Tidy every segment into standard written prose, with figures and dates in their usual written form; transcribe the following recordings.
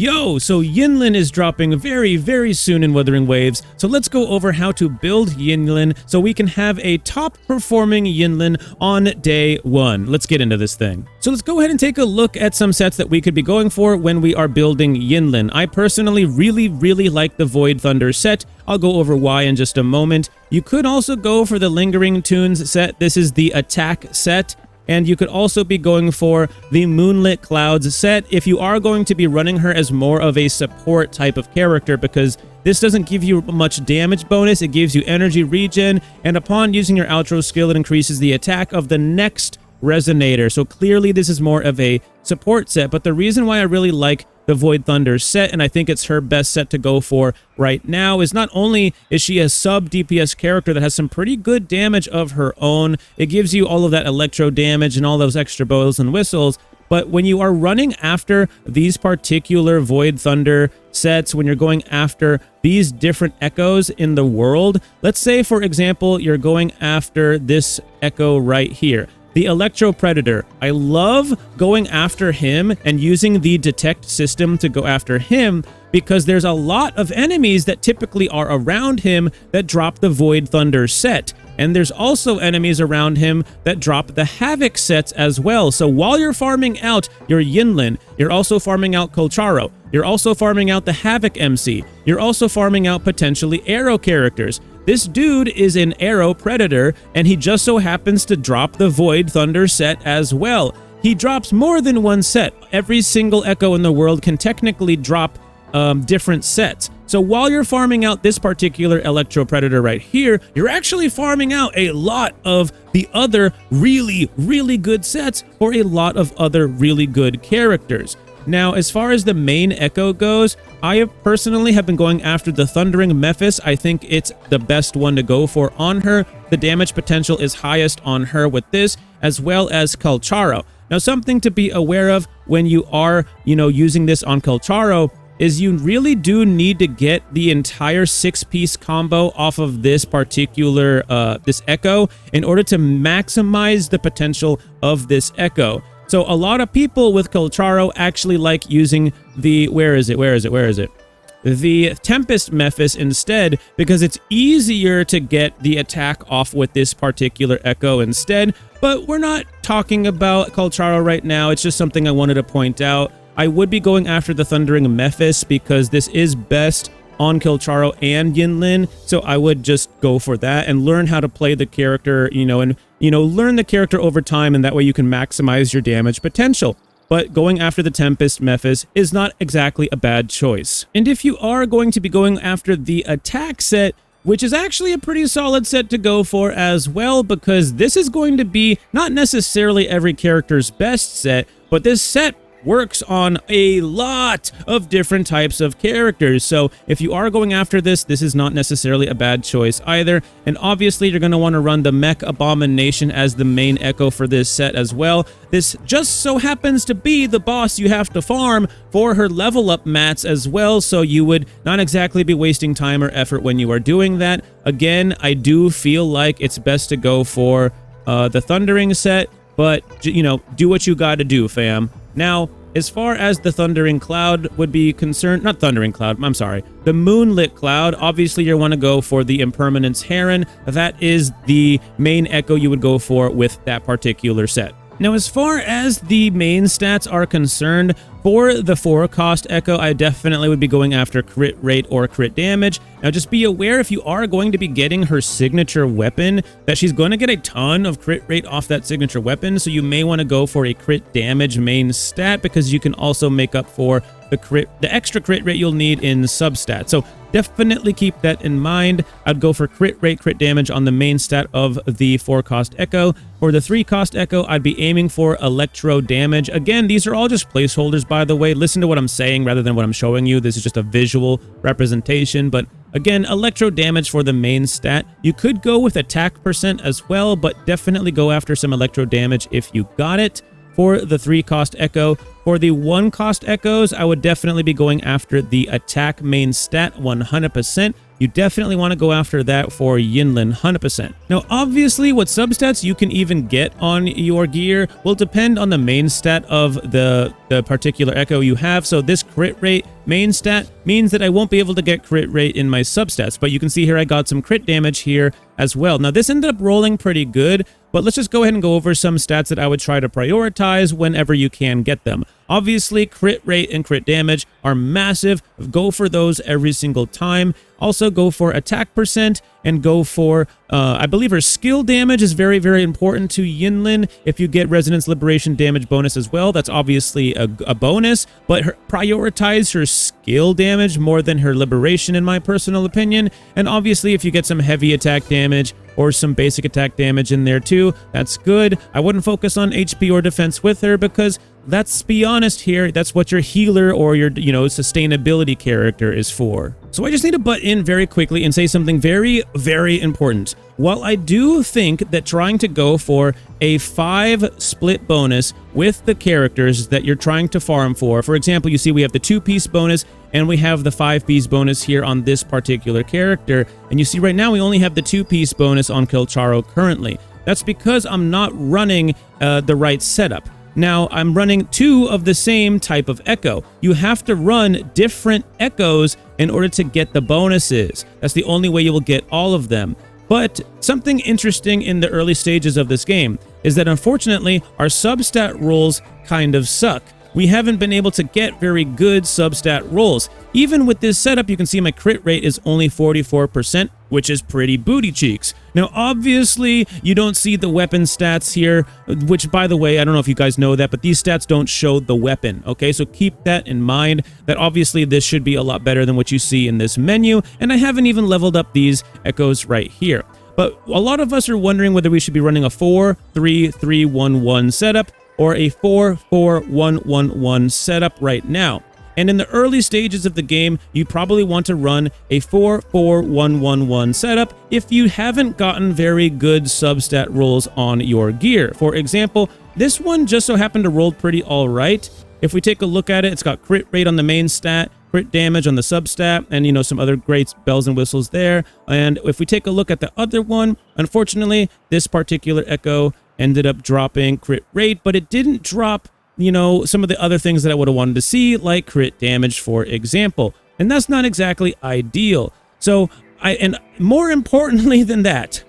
Yo, so Yinlin is dropping very soon in Wuthering Waves, so let's go over how to build Yinlin so we can have a top-performing Yinlin on day 1. Let's get into this thing. So let's go ahead and take a look at some sets that we could be going for when we are building Yinlin. I personally really like the Void Thunder set. I'll go over why in just a moment. You could also go for the Lingering Tunes set. This is the attack set. And you could also be going for the Moonlit Clouds set if you are going to be running her as more of a support type of character, because this doesn't give you much damage bonus, it gives you energy regen, and upon using your outro skill, it increases the attack of the next resonator. So clearly this is more of a support set, but the reason why I really like the Void Thunder set, and I think it's her best set to go for right now, is not only is she a sub DPS character that has some pretty good damage of her own, it gives you all of that electro damage and all those extra bells and whistles, but when you are running after these particular Void Thunder sets, when you're going after these different echoes in the world, let's say for example you're going after this echo right here, the Electro Predator. I love going after him and using the detect system to go after him because there's a lot of enemies that typically are around him that drop the Void Thunder set. And there's also enemies around him that drop the Havoc sets as well. So while you're farming out your Yinlin, you're also farming out Kolcharo. You're also farming out the Havoc MC. You're also farming out potentially Arrow characters. This dude is an Arrow Predator, and he just so happens to drop the Void Thunder set as well. He drops more than one set. Every single echo in the world can technically drop different sets. So while you're farming out this particular Electro Predator right here, you're actually farming out a lot of the other really good sets for a lot of other really good characters. Now, as far as the main echo goes, I personally have been going after the Thundering Mephis. I think it's the best one to go for on her. The damage potential is highest on her with this, as well as Kolcharo. Now, something to be aware of when you are, using this on Kolcharo is you really do need to get the entire 6-piece combo off of this particular, this echo in order to maximize the potential of this echo. So a lot of people with Kolcharo actually like using the, where is it? The Tempest Mephis instead, because it's easier to get the attack off with this particular echo instead. But we're not talking about Kolcharo right now. It's just something I wanted to point out. I would be going after the Thundering Mephis because this is best on Kolcharo and Yinlin, so I would just go for that and learn how to play the character, learn the character over time, and that way you can maximize your damage potential. But going after the Tempest Mephis is not exactly a bad choice. And if you are going to be going after the attack set, which is actually a pretty solid set to go for as well, because this is going to be not necessarily every character's best set, but this set works on a lot of different types of characters. So if you are going after this, this is not necessarily a bad choice either. And obviously you're going to want to run the Mech Abomination as the main echo for this set as well. This just so happens to be the boss you have to farm for her level up mats as well, so you would not exactly be wasting time or effort when you are doing that. Again, I do feel like it's best to go for the Thundering set, but do what you gotta do, fam. Now, as far as the Thundering Cloud would be concerned, not Thundering Cloud, I'm sorry, the Moonlit Cloud, obviously you want to go for the Impermanence Heron. That is the main echo you would go for with that particular set. Now, as far as the main stats are concerned, for the 4-cost echo, I definitely would be going after crit rate or crit damage. Now, just be aware if you are going to be getting her signature weapon, that she's going to get a ton of crit rate off that signature weapon, so you may want to go for a crit damage main stat, because you can also make up for the extra crit rate you'll need in substat. So definitely keep that in mind. I'd go for crit rate, crit damage on the main stat of the 4-cost echo. For the 3-cost echo, I'd be aiming for electro damage. Again, these are all just placeholders, by the way. Listen to what I'm saying rather than what I'm showing you. This is just a visual representation. But again, electro damage for the main stat. You could go with attack percent as well, but definitely go after some electro damage if you got it. For the 3-cost echo. For the 1-cost echoes, I would definitely be going after the attack main stat 100%. You definitely want to go after that for Yinlin 100%. Now, obviously, what substats you can even get on your gear will depend on the main stat of the the particular echo you have. So this crit rate main stat means that I won't be able to get crit rate in my substats, but you can see here I got some crit damage here as well. Now this ended up rolling pretty good, but let's just go ahead and go over some stats that I would try to prioritize whenever you can get them. Obviously, crit rate and crit damage are massive. Go for those every single time. Also, go for attack percent and go for, I believe her skill damage is very, very important to Yinlin. If you get Resonance Liberation damage bonus as well, that's obviously a bonus, but prioritize her skill damage more than her liberation, in my personal opinion. And obviously, if you get some heavy attack damage or some basic attack damage in there too, that's good. I wouldn't focus on HP or defense with her because, let's be honest here, that's what your healer or your, sustainability character is for. So I just need to butt in very quickly and say something very, very important. While I do think that trying to go for a 5 split bonus with the characters that you're trying to farm for example, you see we have the 2-piece bonus and we have the 5-piece bonus here on this particular character. And you see right now we only have the 2-piece bonus on Kilcharo currently. That's because I'm not running the right setup. Now, I'm running 2 of the same type of echo. You have to run different echoes in order to get the bonuses. That's the only way you will get all of them. But something interesting in the early stages of this game is that unfortunately, our substat rolls kind of suck. We haven't been able to get very good substat rolls. Even with this setup, you can see my crit rate is only 44%, which is pretty booty cheeks. Now, obviously, you don't see the weapon stats here, which, by the way, I don't know if you guys know that, but these stats don't show the weapon, okay? So keep that in mind, that obviously this should be a lot better than what you see in this menu, and I haven't even leveled up these echoes right here. But a lot of us are wondering whether we should be running a 4-3-3-1-1 setup or a 4-4-1-1-1 setup right now. And in the early stages of the game, you probably want to run a 4-4-1-1-1 setup if you haven't gotten very good substat rolls on your gear. For example, this one just so happened to roll pretty all right. If we take a look at it, it's got crit rate on the main stat, crit damage on the substat, and some other great bells and whistles there. And if we take a look at the other one, unfortunately, this particular echo ended up dropping crit rate, but it didn't drop, some of the other things that I would have wanted to see, like crit damage, for example. And that's not exactly ideal. So, and more importantly than that,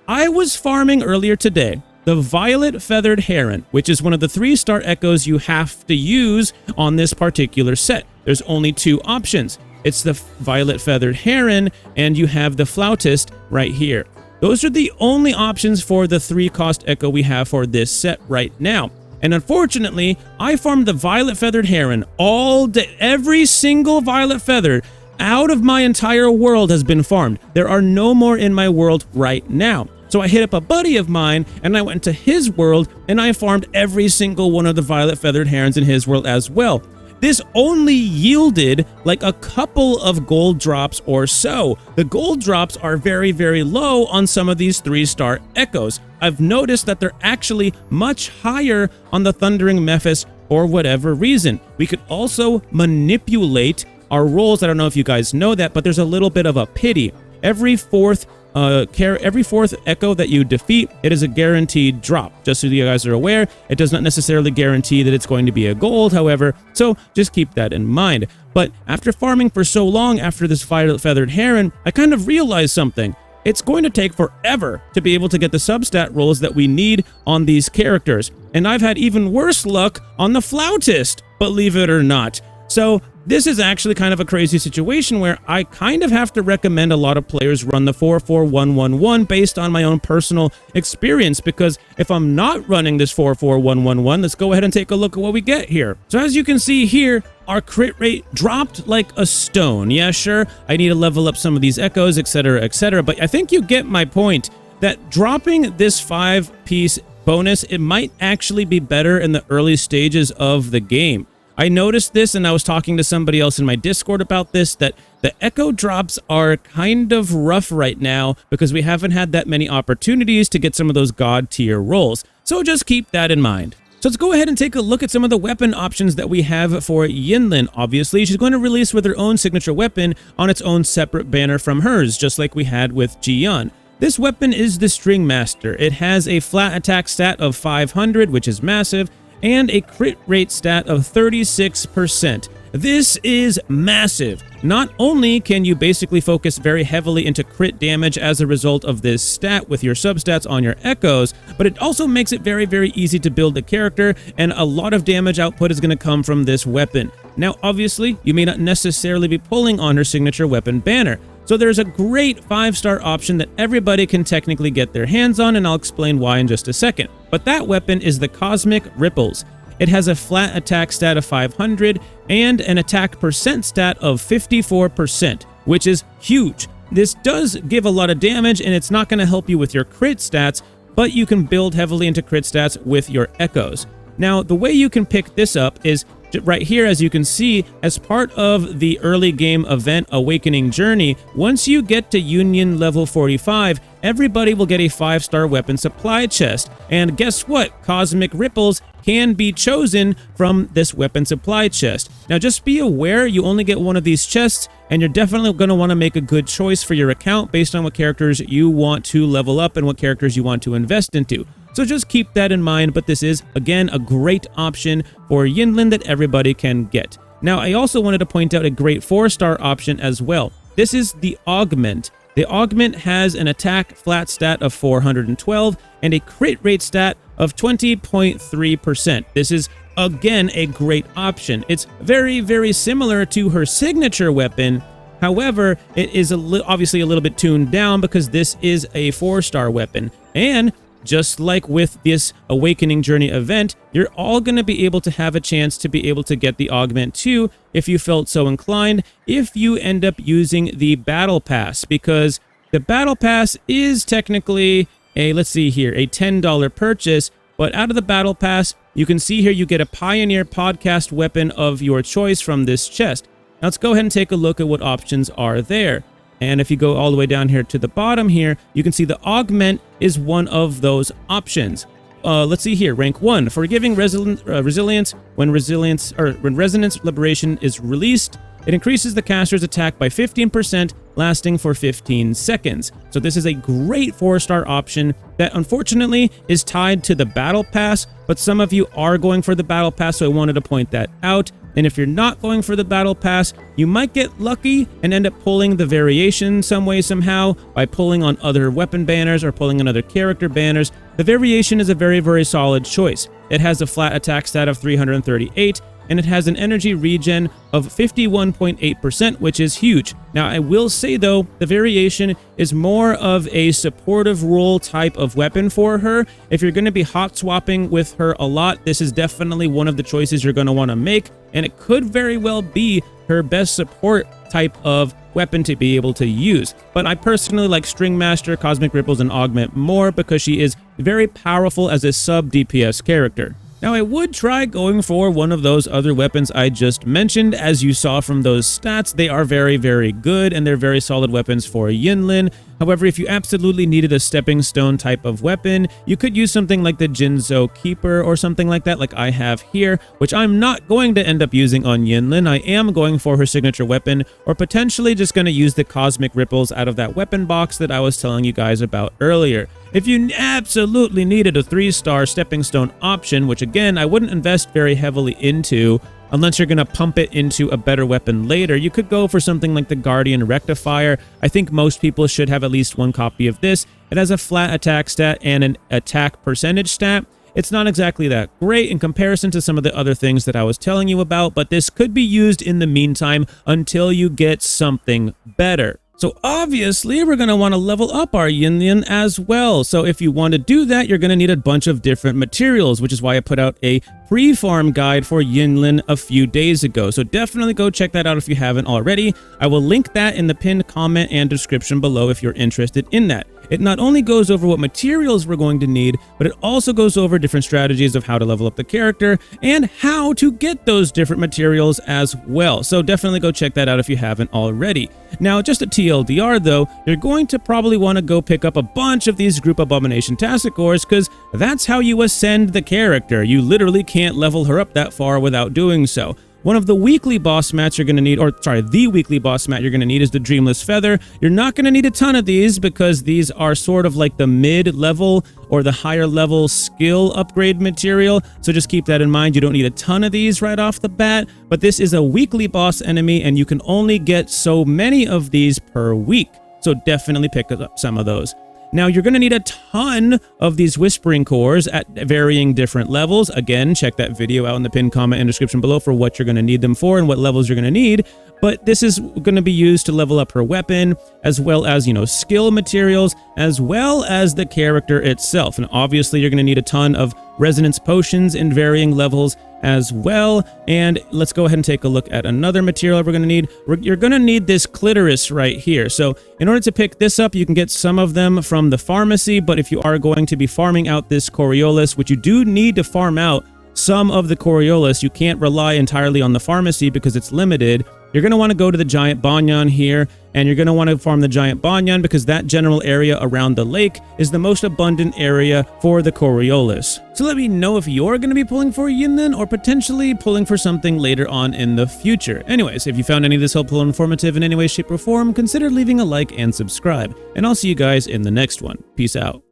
I was farming earlier today the Violet Feathered Heron, which is one of the 3-star echoes you have to use on this particular set. There's only 2 options. It's the Violet Feathered Heron, and you have the Flautist right here. Those are the only options for the 3-cost echo we have for this set right now. And unfortunately, I farmed the Violet Feathered Heron all day. Every single Violet Feather out of my entire world has been farmed. There are no more in my world right now. So I hit up a buddy of mine and I went to his world and I farmed every single one of the Violet Feathered Herons in his world as well. This only yielded like a couple of gold drops or so. The gold drops are very, very low on some of these 3-star echoes. I've noticed that they're actually much higher on the Thundering Mephis for whatever reason. We could also manipulate our rolls. I don't know if you guys know that, but there's a little bit of a pity. Every fourth echo that you defeat, it is a guaranteed drop. Just so you guys are aware, it does not necessarily guarantee that it's going to be a gold, however, so just keep that in mind. But after farming for so long after this Violet Feathered Heron, I kind of realized something. It's going to take forever to be able to get the substat rolls that we need on these characters. And I've had even worse luck on the Flautist, believe it or not. So this is actually kind of a crazy situation where I kind of have to recommend a lot of players run the 4-4-1-1-1 based on my own personal experience, because if I'm not running this 4-4-1-1-1, let's go ahead and take a look at what we get here. So as you can see here, our crit rate dropped like a stone. Yeah, sure, I need to level up some of these echoes, etc., but I think you get my point that dropping this 5-piece bonus, it might actually be better in the early stages of the game. I noticed this, and I was talking to somebody else in my Discord about this, that the echo drops are kind of rough right now because we haven't had that many opportunities to get some of those god tier rolls. So just keep that in mind. So let's go ahead and take a look at some of the weapon options that we have for Yinlin. Obviously, she's going to release with her own signature weapon on its own separate banner from hers, just like we had with Jian. This weapon is the String Master. It has a flat attack stat of 500, which is massive. and a crit rate stat of 36%. This is massive. Not only can you basically focus very heavily into crit damage as a result of this stat with your substats on your echoes, but it also makes it very, very easy to build the character, and a lot of damage output is going to come from this weapon. Now, obviously, you may not necessarily be pulling on her signature weapon banner, so there's a great 5-star option that everybody can technically get their hands on, and I'll explain why in just a second. But that weapon is the Cosmic Ripples. It has a flat attack stat of 500 and an attack percent stat of 54%, which is huge. This does give a lot of damage, and it's not going to help you with your crit stats, but you can build heavily into crit stats with your echoes. Now, the way you can pick this up is right here, as you can see, as part of the early game event Awakening Journey. Once you get to Union level 45, everybody will get a 5-star weapon supply chest. And guess what? Cosmic Ripples can be chosen from this weapon supply chest. Now, just be aware you only get one of these chests, and you're definitely going to want to make a good choice for your account based on what characters you want to level up and what characters you want to invest into. So just keep that in mind, but this is, again, a great option for Yinlin that everybody can get. Now, I also wanted to point out a great 4-star option as well. This is the Augment. The Augment has an attack flat stat of 412 and a crit rate stat of 20.3%. This is, again, a great option. It's very, very similar to her signature weapon. However, it is obviously a little bit tuned down because this is a 4-star weapon. And just like with this Awakening Journey event, you're all going to be able to have a chance to be able to get the Augment too, if you felt so inclined, if you end up using the Battle Pass, because the Battle Pass is technically let's see here, a $10 purchase, but out of the Battle Pass, you can see here you get a Pioneer Podcast weapon of your choice from this chest. Now let's go ahead and take a look at what options are there. And if you go all the way down here to the bottom here, you can see the Augment is one of those options. Let's see here, rank 1. Forgiving resilience. When Resonance Liberation is released, it increases the caster's attack by 15%, lasting for 15 seconds. So this is a great 4-star option that unfortunately is tied to the Battle Pass, but some of you are going for the Battle Pass, so I wanted to point that out. And if you're not going for the Battle Pass, you might get lucky and end up pulling the variation some way, somehow, by pulling on other weapon banners or pulling on other character banners. The variation is a very, very solid choice. It has a flat attack stat of 338, and it has an energy regen of 51.8%, which is huge. Now, I will say, though, the variation is more of a supportive role type of weapon for her. If you're going to be hot swapping with her a lot, this is definitely one of the choices you're going to want to make, and it could very well be her best support type of weapon to be able to use. But I personally like String Master, Cosmic Ripples, and Augment more because she is very powerful as a sub-DPS character. Now, I would try going for one of those other weapons I just mentioned. As you saw from those stats, they are very, very good, and they're very solid weapons for Yinlin. However, if you absolutely needed a stepping stone type of weapon, you could use something like the Jinzhou Keeper or something like that, like I have here, which I'm not going to end up using on Yinlin. I am going for her signature weapon, or potentially just going to use the Cosmic Ripples out of that weapon box that I was telling you guys about earlier. If you absolutely needed a 3-star stepping stone option, which again, I wouldn't invest very heavily into, unless you're going to pump it into a better weapon later, you could go for something like the Guardian Rectifier. I think most people should have at least one copy of this. It has a flat attack stat and an attack percentage stat. It's not exactly that great in comparison to some of the other things that I was telling you about, but this could be used in the meantime until you get something better. So obviously, we're going to want to level up our Yinlin as well. So if you want to do that, you're going to need a bunch of different materials, which is why I put out a pre-farm guide for Yinlin a few days ago. So definitely go check that out if you haven't already. I will link that in the pinned comment and description below if you're interested in that. It not only goes over what materials we're going to need, but it also goes over different strategies of how to level up the character and how to get those different materials as well. So definitely go check that out if you haven't already. Now, just a TLDR though, you're going to probably want to go pick up a bunch of these Group Abomination Tassicores because that's how you ascend the character. You literally can't level her up that far without doing so. One of the weekly boss mats you're going to need, the weekly boss mat you're going to need is the Dreamless Feather. You're not going to need a ton of these because these are sort of like the mid-level or the higher level skill upgrade material. So just keep that in mind. You don't need a ton of these right off the bat, but this is a weekly boss enemy and you can only get so many of these per week. So definitely pick up some of those. Now, you're going to need a ton of these Whispering Cores at varying different levels. Again, check that video out in the pinned comment and description below for what you're going to need them for and what levels you're going to need. But this is going to be used to level up her weapon, as well as, skill materials, as well as the character itself. And obviously, you're going to need a ton of resonance potions in varying levels as well. And let's go ahead and take a look at another material we're going to need. You're going to need this clitoris right here. So in order to pick this up, you can get some of them from the pharmacy, but if you are going to be farming out this Coriolis, which you do need to farm out some of the Coriolis, you can't rely entirely on the pharmacy because it's limited. You're going to want to go to the Giant Banyan here, and you're going to want to farm the Giant Banyan because that general area around the lake is the most abundant area for the Coriolis. So let me know if you're going to be pulling for Yinlin or potentially pulling for something later on in the future. Anyways, if you found any of this helpful and informative in any way, shape, or form, consider leaving a like and subscribe. And I'll see you guys in the next one. Peace out.